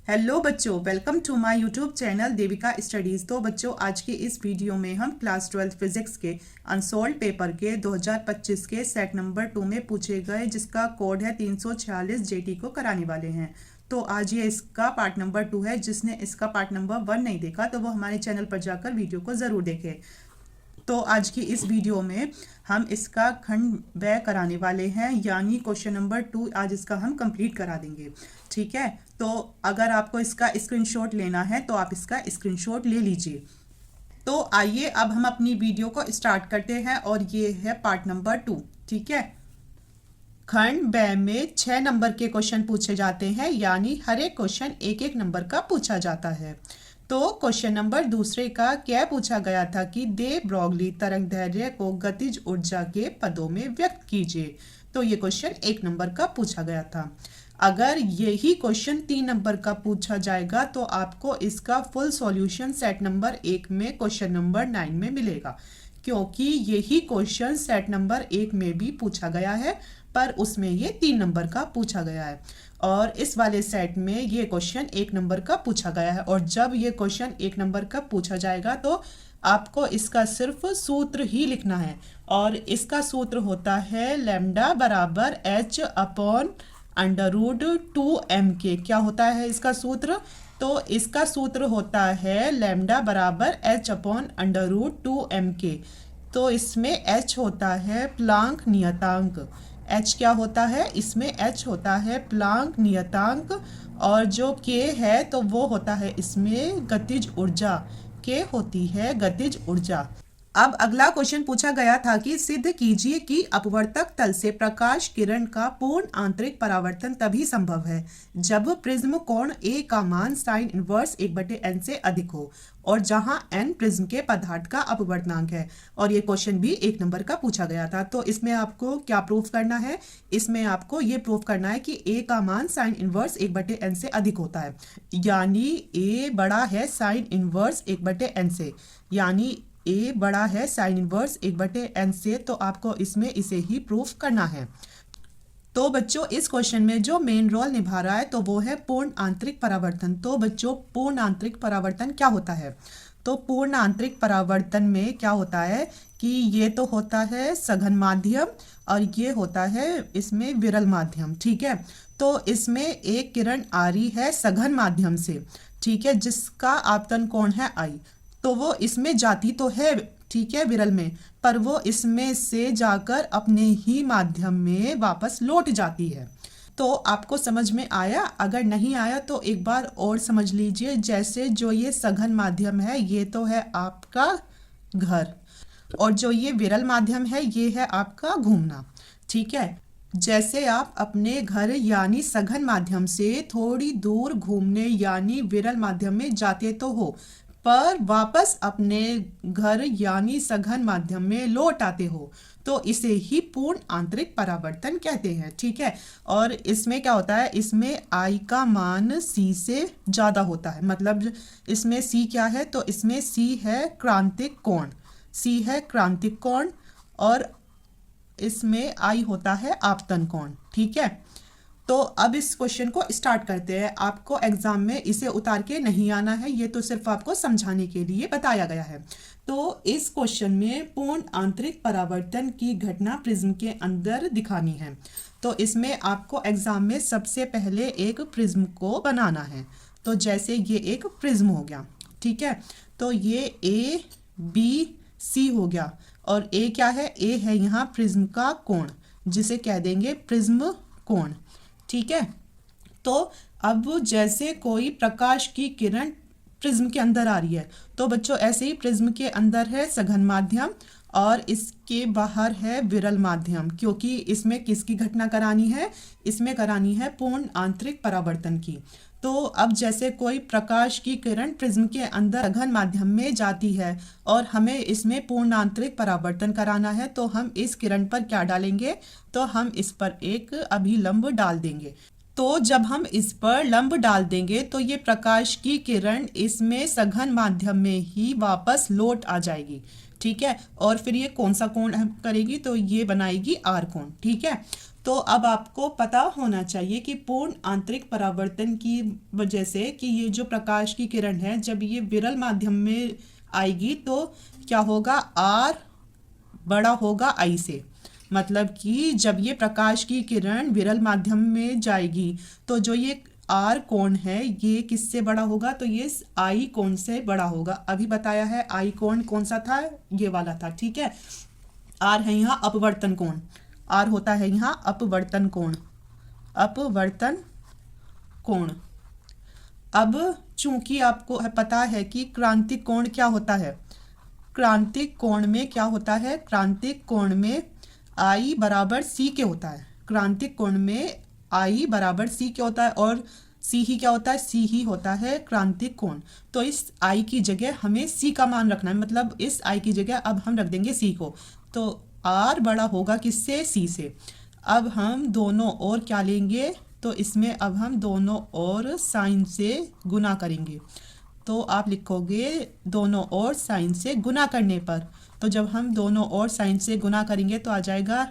Hello बच्चों, welcome to my YouTube channel Devika studies. तो बच्चों, आज के इस वीडियो में हम क्लास 12 फिजिक्स के अनसोल्ड पेपर के 2025 के सेट नंबर 2 में पूछे गए जिसका कोड है 346 जेटी को कराने वाले हैं। तो आज ये इसका पार्ट नंबर 2 है। जिसने इसका पार्ट नंबर 1 नहीं देखा तो वो हमारे चैनल पर जाकर वीडियो को ज़रूर देखे। तो आज की इस वीडियो में हम इसका खंड व्यय कराने वाले हैं, यानी क्वेश्चन नंबर 2 आज इसका हम कंप्लीट करा देंगे। ठीक है, तो अगर आपको इसका स्क्रीनशॉट लेना है तो आप इसका स्क्रीनशॉट ले लीजिए। तो आइए अब हम अपनी वीडियो को स्टार्ट करते हैं और ये है पार्ट नंबर 2। ठीक है, खंड व्यय में 6 नंबर के क्वेश्चन पूछे जाते हैं, यानी हर एक क्वेश्चन एक एक नंबर का पूछा जाता है। तो क्वेश्चन नंबर दूसरे का क्या पूछा गया था कि दे ब्रोगली तरंगदैर्घ्य को गतिज ऊर्जा के पदों में व्यक्त कीजिए। तो ये क्वेश्चन 1 नंबर का पूछा गया था। अगर यही क्वेश्चन 3 नंबर का पूछा जाएगा तो आपको इसका फुल सॉल्यूशन सेट नंबर 1 में क्वेश्चन नंबर 9 में मिलेगा, क्योंकि यही क्वेश्चन सेट नंबर 1 में भी पूछा गया है, पर उसमें ये 3 नंबर का पूछा गया है और इस वाले सेट में ये क्वेश्चन 1 नंबर का पूछा गया है। और जब ये क्वेश्चन 1 नंबर का पूछा जाएगा तो आपको इसका सिर्फ सूत्र ही लिखना है, और इसका सूत्र होता है लैम्डा बराबर h अपॉन √2m के। क्या होता है इसका सूत्र? तो इसका सूत्र होता है लैम्डा बराबर h अपॉन √2m के। तो इसमें h होता है प्लांक नियतांक। h क्या होता है? इसमें h होता है प्लांक नियतांक, और जो k है तो वो होता है इसमें गतिज ऊर्जा। k होती है गतिज ऊर्जा। अब अगला क्वेश्चन पूछा गया था कि सिद्ध कीजिए कि अपवर्तक तल से प्रकाश किरण का पूर्ण आंतरिक परावर्तन तभी संभव है जब प्रिज्म कोण A का मान साइन इनवर्स 1/n से अधिक हो और जहां n प्रिज्म के पदार्थ का अपवर्तनांक है। और ये क्वेश्चन भी 1 नंबर का पूछा गया था। तो इसमें आपको क्या प्रूफ करना है? इसमें आपको ये प्रूफ करना है कि A का मान साइन इनवर्स 1/n से अधिक होता है, यानी A बड़ा है साइन इनवर्स 1/n से, यानी ए बड़ा है साइन इनवर्स 1/n से। तो आपको इसमें इसे ही प्रूफ करना है। तो बच्चों, इस क्वेश्चन में जो मेन रोल निभा रहा है तो वो है पूर्ण आंतरिक परावर्तन। तो बच्चों, पूर्ण आंतरिक परावर्तन क्या होता है? तो पूर्ण आंतरिक परावर्तन में क्या होता है कि ये तो होता है सघन माध्यम और ये होता है इसमें विरल माध्यम। ठीक है, तो इसमें एक किरण आ रही है सघन माध्यम से, ठीक है, जिसका आपतन कोण है आई। तो वो इसमें जाती तो है, ठीक है, विरल में, पर वो इसमें से जाकर अपने ही माध्यम में वापस लौट जाती है। तो आपको समझ में आया? अगर नहीं आया तो एक बार और समझ लीजिए। जैसे जो ये सघन माध्यम है ये तो है आपका घर, और जो ये विरल माध्यम है ये है आपका घूमना। ठीक है, जैसे आप अपने घर यानी सघन माध्यम से थोड़ी दूर घूमने यानी विरल माध्यम में जाते तो हो, पर वापस अपने घर यानी सघन माध्यम में लौट आते हो, तो इसे ही पूर्ण आंतरिक परावर्तन कहते हैं। ठीक है, और इसमें क्या होता है? इसमें I का मान C से ज़्यादा होता है। मतलब इसमें C क्या है? तो इसमें C है क्रांतिक कोण, C है क्रांतिक कोण, और इसमें I होता है आपतन कोण। ठीक है, तो अब इस क्वेश्चन को स्टार्ट करते हैं। आपको एग्जाम में इसे उतार के नहीं आना है, ये तो सिर्फ आपको समझाने के लिए बताया गया है। तो इस क्वेश्चन में पूर्ण आंतरिक परावर्तन की घटना प्रिज्म के अंदर दिखानी है। तो इसमें आपको एग्जाम में सबसे पहले एक प्रिज्म को बनाना है। तो जैसे ये एक प्रिज्म हो गया, ठीक है, तो ये ABC हो गया, और A क्या है? A है यहाँ प्रिज्म का कोण, जिसे कह देंगे प्रिज्म कोण। ठीक है, तो अब जैसे कोई प्रकाश की किरण प्रिज्म के अंदर आ रही है, तो बच्चों ऐसे ही प्रिज्म के अंदर है सघन माध्यम और इसके बाहर है विरल माध्यम, क्योंकि इसमें किसकी घटना करानी है? इसमें करानी है पूर्ण आंतरिक परावर्तन की। तो अब जैसे कोई प्रकाश की किरण प्रिज्म के अंदर सघन माध्यम में जाती है और हमें इसमें पूर्ण आंतरिक परावर्तन कराना है, तो हम इस किरण पर क्या डालेंगे? तो हम इस पर एक अभिलंब डाल देंगे। तो जब हम इस पर लंब डाल देंगे तो ये प्रकाश की किरण इसमें सघन माध्यम में ही वापस लौट आ जाएगी। ठीक है, और फिर ये कौन सा कोण करेगी? तो ये बनाएगी आर कोण। ठीक है, तो अब आपको पता होना चाहिए कि पूर्ण आंतरिक परावर्तन की वजह से कि ये जो प्रकाश की किरण है जब ये विरल माध्यम में आएगी तो क्या होगा, आर बड़ा होगा आई से। मतलब कि जब ये प्रकाश की किरण विरल माध्यम में जाएगी तो जो ये आर कोण है ये किससे बड़ा होगा, तो ये आई कोण से बड़ा होगा। अभी बताया है आई कोण कौन सा था, ये वाला था, ठीक है। आर है यहाँ अपवर्तन कोण, आर होता है यहाँ अपवर्तन कोण, अपवर्तन कोण। अब चूंकि आपको पता है कि क्रांतिक कोण क्या होता है, क्रांतिक कोण में क्या होता है, क्रांतिक कोण में आई बराबर सी के होता है, क्रांतिक कोण में आई बराबर सी के होता है और सी ही क्या होता है, सी ही होता है क्रांतिक कोण। तो इस आई की जगह हमें सी का मान रखना है, मतलब इस आई की जगह अब हम रख देंगे सी को। तो आर बड़ा होगा किससे, सी से। अब हम दोनों ओर क्या लेंगे, तो इसमें अब हम दोनों ओर साइन से गुना करेंगे। तो आप लिखोगे दोनों ओर साइन से गुना करने पर, तो जब हम दोनों ओर साइन से गुना करेंगे तो आ जाएगा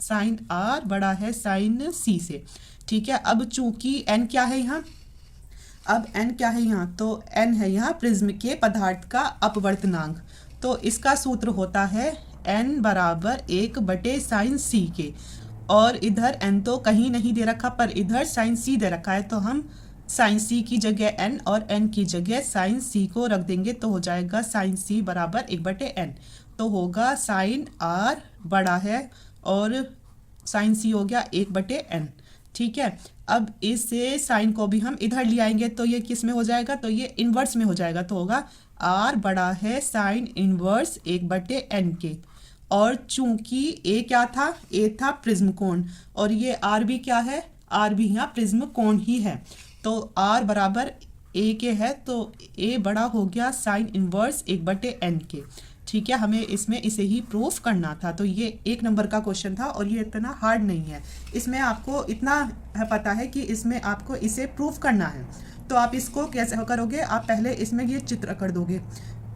साइन आर बड़ा है साइन सी से, ठीक है। अब चूंकि एन क्या है यहाँ, अब एन क्या है यहाँ, तो एन है यहाँ प्रिज्म के पदार्थ का अपवर्तनांक। तो इसका सूत्र होता है एन बराबर 1/साइन सी के, और इधर एन तो कहीं नहीं दे रखा पर इधर साइन सी दे रखा है, तो हम साइन सी की जगह एन और एन की जगह साइन सी को रख देंगे, तो हो जाएगा साइन सी बराबर 1/n। तो होगा साइन आर बड़ा है और साइन सी हो गया 1/n, ठीक है। अब इसे साइन को भी हम इधर ले आएंगे तो ये किस में हो जाएगा, तो ये इन्वर्स में हो जाएगा, तो होगा आर बड़ा है साइन इन्वर्स 1/n के। और चूंकि ए क्या था, ए था प्रिज्म कोण, और ये आर भी क्या है, आर भी यहाँ प्रिज्म कोण ही है। तो आर बराबर ए के है, तो ए बड़ा हो गया साइन इन्वर्स 1/n के, ठीक है। हमें इसमें इसे ही प्रूफ करना था। तो ये 1 नंबर का क्वेश्चन था और ये इतना हार्ड नहीं है। इसमें आपको इतना पता है कि इसमें आपको इसे प्रूफ करना है। तो आप इसको कैसे करोगे, आप पहले इसमें ये चित्र कर दोगे,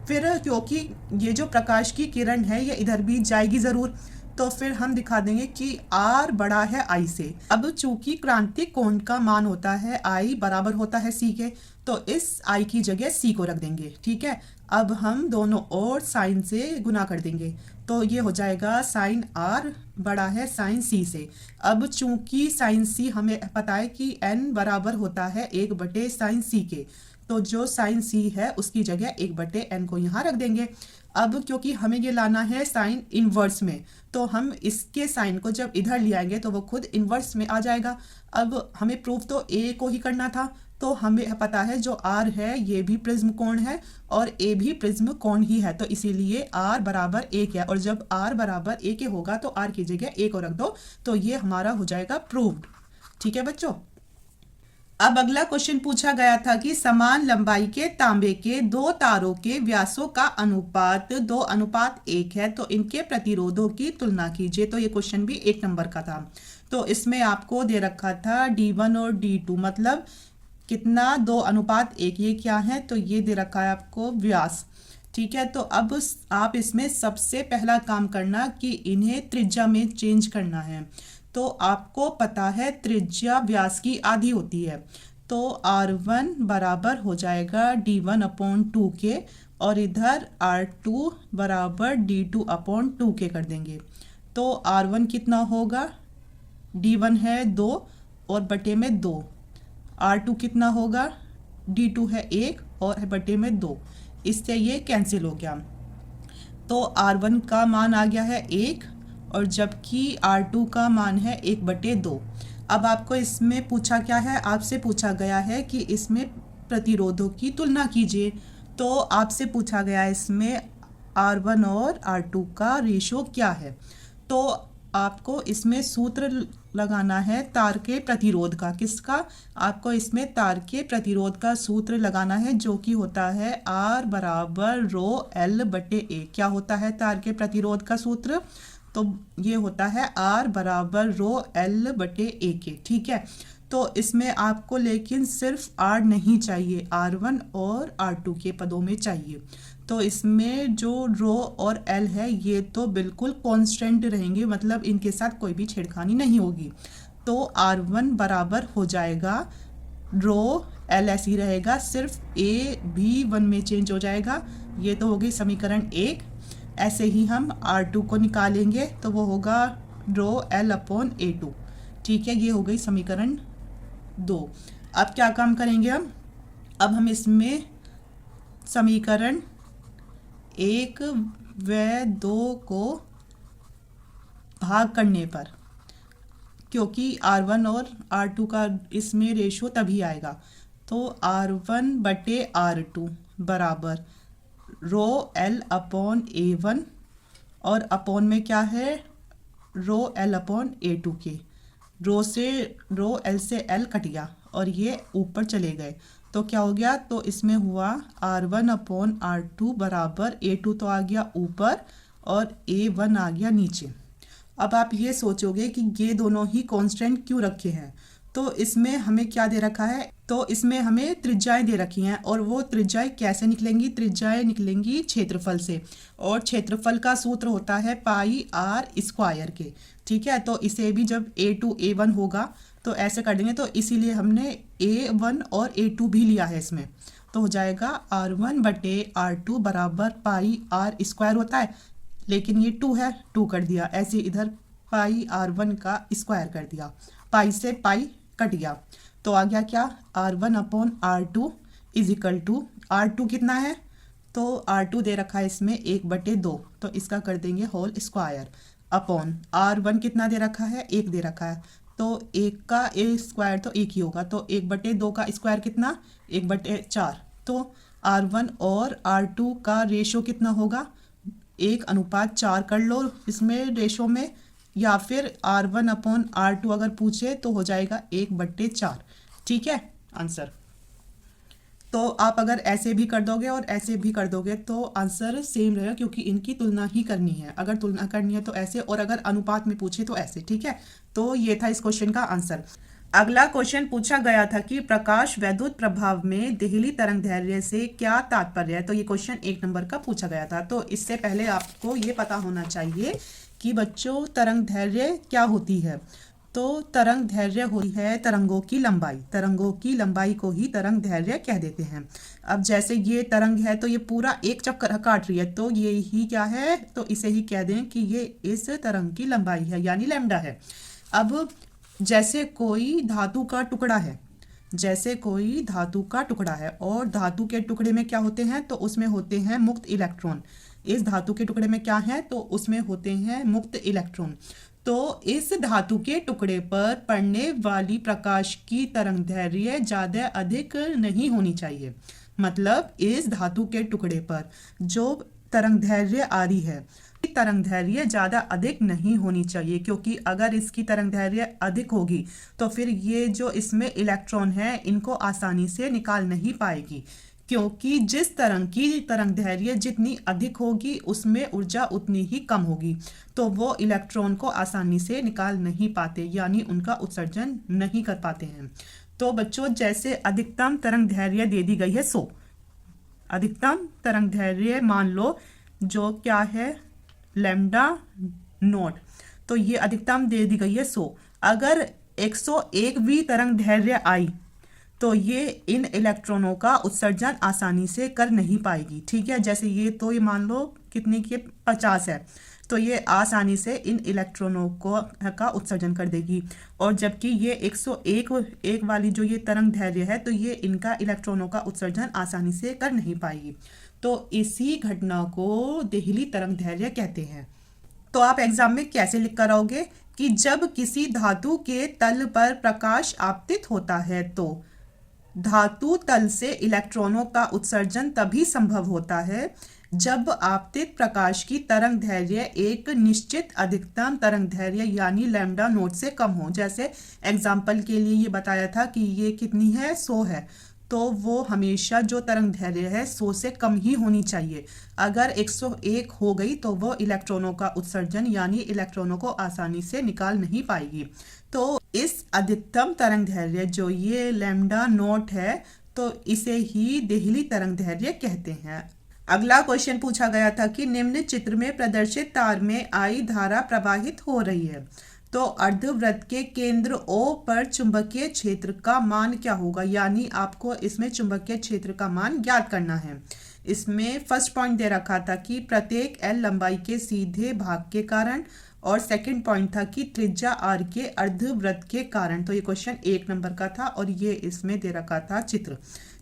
फिर क्योंकि ये जो प्रकाश की किरण है ये इधर भी जाएगी ज़रूर, तो फिर हम दिखा देंगे कि आर बड़ा है आई से। अब चूंकि क्रांतिक कोण का मान होता है आई बराबर होता है सी के, तो इस आई की जगह सी को रख देंगे, ठीक है। अब हम दोनों ओर साइन से गुना कर देंगे, तो ये हो जाएगा साइन आर बड़ा है साइन सी से। अब चूंकि साइन सी हमें पता है कि एन बराबर होता है 1/साइन सी के, तो जो साइन सी है उसकी जगह 1/n को यहाँ रख देंगे। अब क्योंकि हमें ये लाना है साइन इन्वर्स में, तो हम इसके साइन को जब इधर ले आएंगे तो वो खुद इन्वर्स में आ जाएगा। अब हमें प्रूफ तो ए को ही करना था, तो हमें पता है जो आर है ये भी प्रिज्म कोण है और ए भी प्रिज्म कोण ही है, तो इसीलिए आर बराबर ए है। और जब आर बराबर ए के होगा तो आर की जगह ए को रख दो, तो ये हमारा हो जाएगा प्रूव्ड, ठीक है बच्चों। अब अगला क्वेश्चन पूछा गया था कि समान लंबाई के तांबे के 2 तारों के व्यासों का अनुपात 2:1 है, तो इनके प्रतिरोधों की तुलना कीजिए। तो ये क्वेश्चन भी 1 नंबर का था। तो इसमें आपको दे रखा था D1 और D2, मतलब कितना 2:1, ये क्या है, तो ये दे रखा है आपको व्यास, ठीक है। तो अब आप इसमें सबसे पहला काम करना कि इन्हें त्रिज्या में चेंज करना है। तो आपको पता है त्रिज्या व्यास की आधी होती है, तो R1 बराबर हो जाएगा D1/2 के, और इधर R2 बराबर D2/2 के कर देंगे। तो R1 कितना होगा, D1 है 2 और बटे में 2, R2 कितना होगा, D2 है 1 और बटे में 2, इससे ये कैंसिल हो गया। तो R1 का मान आ गया है 1 और जबकि R2 का मान है 1/2। अब आपको इसमें पूछा क्या है, आपसे पूछा गया है कि इसमें प्रतिरोधों की तुलना कीजिए। तो आपसे पूछा गया है इसमें R1 और R2 का रेशो क्या है। तो आपको इसमें सूत्र लगाना है तार के प्रतिरोध का। किसका, आपको इसमें तार के प्रतिरोध का सूत्र लगाना है, जो कि होता है R बराबर ρL/A। क्या होता है तार के प्रतिरोध का सूत्र, तो ये होता है R बराबर ρL/A के, ठीक है। तो इसमें आपको लेकिन सिर्फ R नहीं चाहिए, R1 और R2 के पदों में चाहिए। तो इसमें जो रो और एल है ये तो बिल्कुल कांस्टेंट रहेंगे, मतलब इनके साथ कोई भी छेड़खानी नहीं होगी। तो R1 बराबर हो जाएगा रो एल ऐसे ही रहेगा, सिर्फ ए भी 1 में चेंज हो जाएगा। ये तो हो गई समीकरण 1। ऐसे ही हम R2 को निकालेंगे तो वो होगा रो एल अपॉन A2। ठीक है, ये हो गई समीकरण 2। अब क्या काम करेंगे हम, अब हम इसमें समीकरण 1 व 2 को भाग करने पर, क्योंकि R1 और R2 का इसमें रेशो तभी आएगा, तो R1 बटे R2 बराबर रो एल अपॉन A1 और अपॉन में क्या है रो एल अपॉन A2 के। रो एल से एल कट गया और ये ऊपर चले गए, तो क्या हो गया, तो इसमें हुआ R1 अपॉन R2 बराबर A2 तो आ गया ऊपर और A1 आ गया नीचे। अब आप ये सोचोगे कि ये दोनों ही कांस्टेंट क्यों रखे हैं, तो इसमें हमें क्या दे रखा है, तो इसमें हमें त्रिज्याएं दे रखी हैं, और वो त्रिज्याएं कैसे निकलेंगी, त्रिज्याएं निकलेंगी क्षेत्रफल से, और क्षेत्रफल का सूत्र होता है पाई आर स्क्वायर के। ठीक है, तो इसे भी जब A2 A1 होगा तो ऐसे कर देंगे, तो इसीलिए हमने A1 और A2 भी लिया है इसमें, तो हो जाएगा R1 बटे R2 बराबर पाई आर स्क्वायर होता है, लेकिन ये 2 है, 2 कर दिया, ऐसे इधर पाई R1 का स्क्वायर कर दिया, पाई से पाई कट गया, तो आ गया क्या R1 upon R2 is equal to R2 कितना है, तो R2 दे रखा है इसमें 1/2, तो इसका कर देंगे होल स्क्वायर अपॉन R1 कितना दे रखा है, 1 दे रखा है, तो 1 का ए स्क्वायर तो 1 ही होगा, तो 1/2 का स्क्वायर कितना 1/4, तो R1 और R2 का रेशो कितना होगा 1:4 कर लो इसमें रेशो में, या फिर R1 अपॉन R2 अगर पूछे तो हो जाएगा 1/4। ठीक है आंसर। तो आप अगर ऐसे भी कर दोगे और ऐसे भी कर दोगे तो आंसर सेम रहेगा, क्योंकि इनकी तुलना ही करनी है, अगर तुलना करनी है तो ऐसे, और अगर अनुपात में पूछे तो ऐसे। ठीक है, तो ये था इस क्वेश्चन का आंसर। अगला क्वेश्चन पूछा गया था कि प्रकाश वैद्युत प्रभाव में देहली तरंगदैर्घ्य से क्या तात्पर्य है, तो ये क्वेश्चन 1 नंबर का पूछा गया था। तो इससे पहले आपको ये पता होना चाहिए कि बच्चों तरंगदैर्घ्य क्या होती है, तो तरंगदैर्घ्य होती है तरंगों की लंबाई, तरंगों की लंबाई को ही तरंगदैर्घ्य कह देते हैं। अब जैसे ये तरंग है तो ये पूरा एक चक्कर काट रही है, तो ये ही क्या है, तो इसे ही कह दें कि ये इस तरंग की लंबाई है, यानी लैम्डा है। अब जैसे कोई धातु का टुकड़ा है, जैसे कोई धातु का टुकड़ा है और धातु के टुकड़े में क्या होते हैं, तो उसमें होते हैं मुक्त इलेक्ट्रॉन। इस धातु के टुकड़े में क्या है, तो उसमें होते हैं मुक्त इलेक्ट्रॉन। तो इस धातु के टुकड़े पर पड़ने वाली प्रकाश की तरंगदैर्घ्य ज्यादा अधिक नहीं होनी चाहिए, मतलब इस धातु के टुकड़े पर जो तरंगदैर्घ्य आ रही है, तरंगदैर्घ्य ज्यादा अधिक नहीं होनी चाहिए, क्योंकि अगर इसकी तरंगदैर्घ्य अधिक होगी तो फिर ये जो इसमें इलेक्ट्रॉन है इनको आसानी से निकाल नहीं पाएगी, क्योंकि जिस तरंग की तरंगदैर्घ्य जितनी अधिक होगी उसमें ऊर्जा उतनी ही कम होगी, तो वो इलेक्ट्रॉन को आसानी से निकाल नहीं पाते, यानी उनका उत्सर्जन नहीं कर पाते हैं। तो बच्चों जैसे अधिकतम तरंगदैर्घ्य दे दी गई है 100, अधिकतम तरंगदैर्घ्य मान लो जो क्या है लैम्डा नॉट, तो ये अधिकतम दे दी गई है 100। अगर 101वीं तरंगदैर्घ्य आई तो ये इन इलेक्ट्रॉनों का उत्सर्जन आसानी से कर नहीं पाएगी। ठीक है, जैसे ये तो ये मान लो कितनी के 50 है, तो ये आसानी से इन इलेक्ट्रॉनों को का उत्सर्जन कर देगी, और जबकि ये 101 वाली जो ये तरंगदैर्घ्य है तो ये इनका इलेक्ट्रॉनों का उत्सर्जन आसानी से कर नहीं पाएगी। तो इसी घटना को देहली तरंगदैर्घ्य कहते हैं। तो आप एग्जाम में कैसे लिख कर आओगे कि जब किसी धातु के तल पर प्रकाश आपतित होता है तो धातु तल से इलेक्ट्रॉनों का उत्सर्जन तभी संभव होता है जब आपतित प्रकाश की तरंगदैर्घ्य एक निश्चित अधिकतम तरंगदैर्घ्य यानी लैम्डा नॉट से कम हो। जैसे एग्जाम्पल के लिए ये बताया था कि ये कितनी है 100 है, तो वो हमेशा जो तरंगदैर्घ्य है 100 से कम ही होनी चाहिए। अगर 101 हो गई तो वो इलेक्ट्रॉनों का उत्सर्जन यानी इलेक्ट्रॉनों को आसानी से निकाल नहीं पाएगी। तो इस अधिकतम तरंगदैर्घ्य जो ये लैम्डा नॉट है तो इसे ही देहली तरंगदैर्घ्य कहते हैं। अगला क्वेश्चन पूछा गया था कि निम्न चित्र में प्रदर्शित तार में आई धारा प्रवाहित हो रही है, तो अर्धवृत्त के केंद्र O पर चुंबकीय क्षेत्र का मान क्या होगा। यानी आपको इसमें चुंबकीय क्षेत्र का मान ज्ञात करना है। इसमें फर्स्ट पॉइंट दे रखा था कि प्रत्येक L लंबाई के सीधे भाग के कारण, और सेकंड पॉइंट था कि त्रिज्या R के अर्धवृत्त के कारण। तो ये क्वेश्चन 1 नंबर का था और ये इसमें दे रखा था चित्र।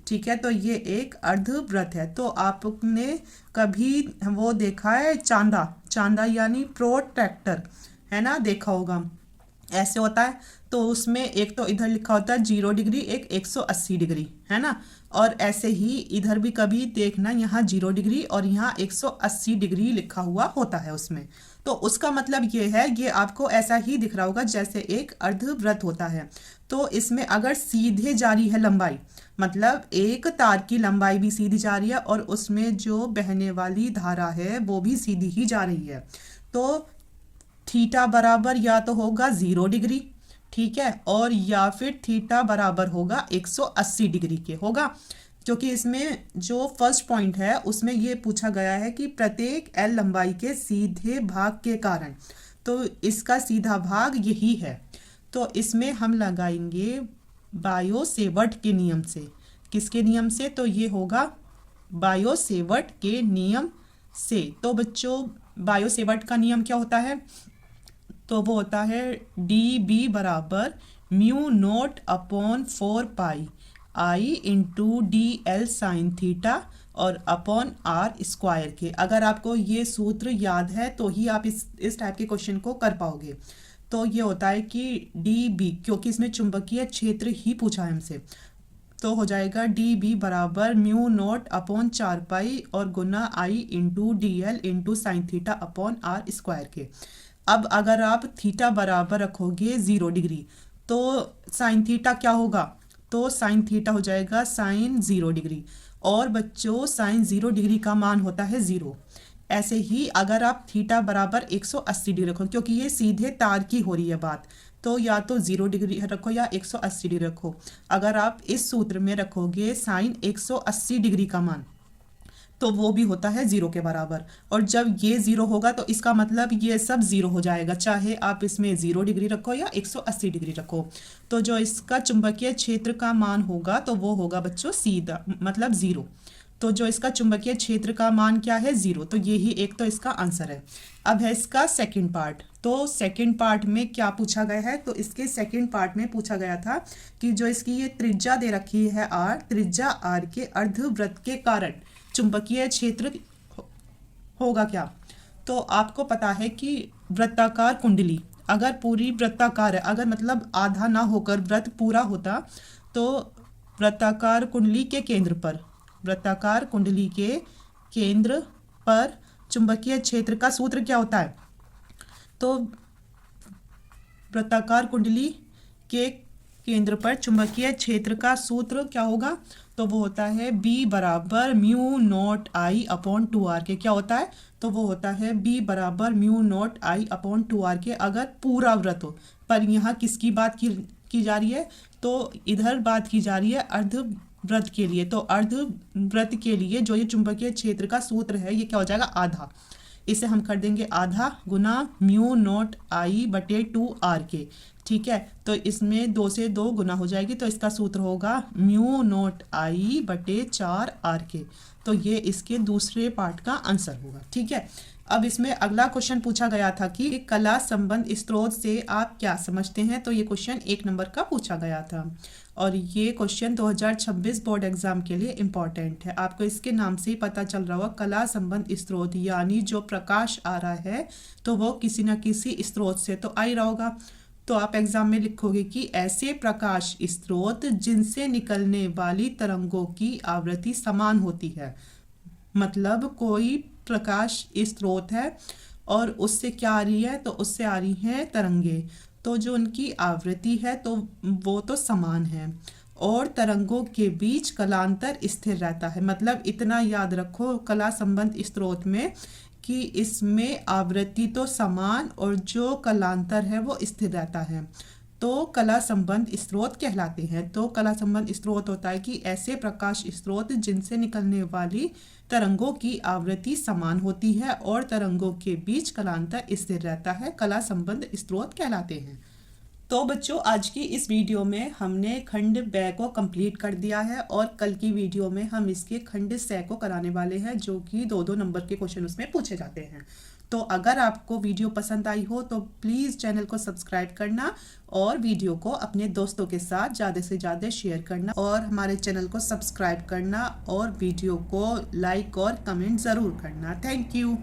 ठीक है, तो ये एक अर्धवृत्त है। तो आपने कभी वो देखा है चांदा, चांदा यानी प्रोट्रैक्टर, है ना, देखा होगा, ऐसे होता है। तो उसमें एक तो इधर लिखा होता है 0 डिग्री, एक 180 डिग्री, है ना। और ऐसे ही इधर भी कभी देखना, यहाँ 0 डिग्री और यहाँ 180 डिग्री लिखा हुआ होता है उसमें। तो उसका मतलब ये है, ये आपको ऐसा ही दिख रहा होगा जैसे एक अर्धवृत्त होता है। तो इसमें अगर सीधे जा रही है लंबाई, मतलब एक तार की लंबाई भी सीधी जा रही है और उसमें जो बहने वाली धारा है वो भी सीधी ही जा रही है, तो थीटा बराबर या तो होगा 0 डिग्री, ठीक है, और या फिर थीटा बराबर होगा 180 डिग्री के होगा। क्योंकि इसमें जो फर्स्ट पॉइंट है उसमें ये पूछा गया है कि प्रत्येक L लंबाई के सीधे भाग के कारण, तो इसका सीधा भाग यही है। तो इसमें हम लगाएंगे बायो-सेवर्ट के नियम से। किसके नियम से, तो ये होगा बायो-सेवर्ट के नियम से। तो बच्चों बायो-सेवर्ट का नियम क्या होता है, तो वो होता है डी बी बराबर mu naught upon 4 pi I into D L sine theta और अपॉन आर स्क्वायर के। अगर आपको ये सूत्र याद है तो ही आप इस टाइप के क्वेश्चन को कर पाओगे। तो ये होता है कि डी बी, क्योंकि इसमें चुंबकीय क्षेत्र ही पूछा है हमसे, तो हो जाएगा डी बी बराबर म्यू नोट अपॉन 4 पाई और गुना I into D L into sine theta upon R square के। अब अगर आप थीटा बराबर रखोगे 0 डिग्री तो साइन थीटा क्या होगा, तो साइन थीटा हो जाएगा साइन 0 डिग्री, और बच्चों साइन 0 डिग्री का मान होता है 0। ऐसे ही अगर आप थीटा बराबर 180 डिग्री रखो, क्योंकि ये सीधे तार की हो रही है बात, तो या तो 0 डिग्री रखो या 180 डिग्री रखो। अगर आप इस सूत्र में रखोगे साइन 180 डिग्री का मान, तो वो भी होता है 0 के बराबर। और जब ये 0 होगा तो इसका मतलब ये सब 0 हो जाएगा, चाहे आप इसमें 0 डिग्री रखो या 180 डिग्री रखो। तो जो इसका चुंबकीय क्षेत्र का मान होगा तो वो होगा बच्चों सीधा, मतलब 0। तो जो इसका चुंबकीय क्षेत्र का मान क्या है, 0। तो ये ही एक तो इसका आंसर है। अब है इसका सेकंड पार्ट। तो सेकंड पार्ट में क्या पूछा गया है, तो इसके सेकंड पार्ट में पूछा गया था कि जो इसकी ये त्रिज्या दे रखी है r, त्रिज्या r के अर्धवृत्त के कारण चुंबकीय क्षेत्र होगा क्या। तो आपको पता है कि वृत्ताकार कुंडली अगर पूरी वृत्ताकार है, अगर मतलब आधा ना होकर वृत्त पूरा होता, तो वृत्ताकार कुंडली के केंद्र पर, वृत्ताकार कुंडली के केंद्र पर चुंबकीय क्षेत्र का सूत्र क्या होता है, तो वृत्ताकार कुंडली के केंद्र पर चुंबकीय क्षेत्र का सूत्र क्या होगा, तो वो होता है B बराबर म्यू नोट आई अपॉन 2r के। क्या होता है, तो वो होता है B बराबर म्यू नोट आई अपॉन 2r के अगर पूरा वृत्त हो। पर यहाँ किसकी बात की जा रही है, तो इधर बात की जा रही है अर्धवृत्त के लिए। तो अर्धवृत्त के लिए जो ये चुंबकीय क्षेत्र का सूत्र है ये क्या हो जाएगा, आधा। इसे हम कर देंगे आधा गुना म्यू नोट आई बटे 2r के, ठीक है। तो इसमें 2 से 2 गुना हो जाएगी, तो इसका सूत्र होगा म्यू नोट आई बटे 4r के। तो ये इसके दूसरे पार्ट का आंसर होगा, ठीक है। अब इसमें अगला क्वेश्चन पूछा गया था कि कला संबंध स्रोत से आप क्या समझते हैं। तो ये क्वेश्चन 1 नंबर का पूछा गया था और ये क्वेश्चन 2026 बोर्ड एग्जाम के लिए इम्पॉर्टेंट है। आपको इसके नाम से ही पता चल रहा होगा, कला संबंध स्रोत, यानी जो प्रकाश आ रहा है तो वो किसी न किसी स्रोत से तो आ ही रहा होगा। तो आप एग्जाम में लिखोगे कि ऐसे प्रकाश स्रोत जिनसे निकलने वाली तरंगों की आवृत्ति समान होती है। मतलब कोई प्रकाश स्रोत है और उससे क्या आ रही है, तो उससे आ रही हैं तरंगे, तो जो उनकी आवृत्ति है तो वो तो समान है, और तरंगों के बीच कलांतर स्थिर रहता है। मतलब इतना याद रखो कला संबंध स्रोत में कि इसमें आवृत्ति तो समान और जो कलांतर है वो स्थिर रहता है। तो कला संबंध स्रोत कहलाते हैं। तो कला संबंध स्रोत होता है कि ऐसे प्रकाश स्रोत जिनसे निकलने वाली तरंगों की आवृत्ति समान होती है और तरंगों के बीच कलांतर स्थिर रहता है, कला संबंध स्रोत कहलाते हैं। तो बच्चों, आज की इस वीडियो में हमने खंड ब को कंप्लीट कर दिया है और कल की वीडियो में हम इसके खंड स को कराने वाले हैं, जो कि 2-2 नंबर के क्वेश्चन उसमें पूछे जाते हैं। तो अगर आपको वीडियो पसंद आई हो तो प्लीज़ चैनल को सब्सक्राइब करना और वीडियो को अपने दोस्तों के साथ ज़्यादा से ज़्यादा शेयर करना और हमारे चैनल को सब्सक्राइब करना और वीडियो को लाइक और कमेंट ज़रूर करना। Thank you.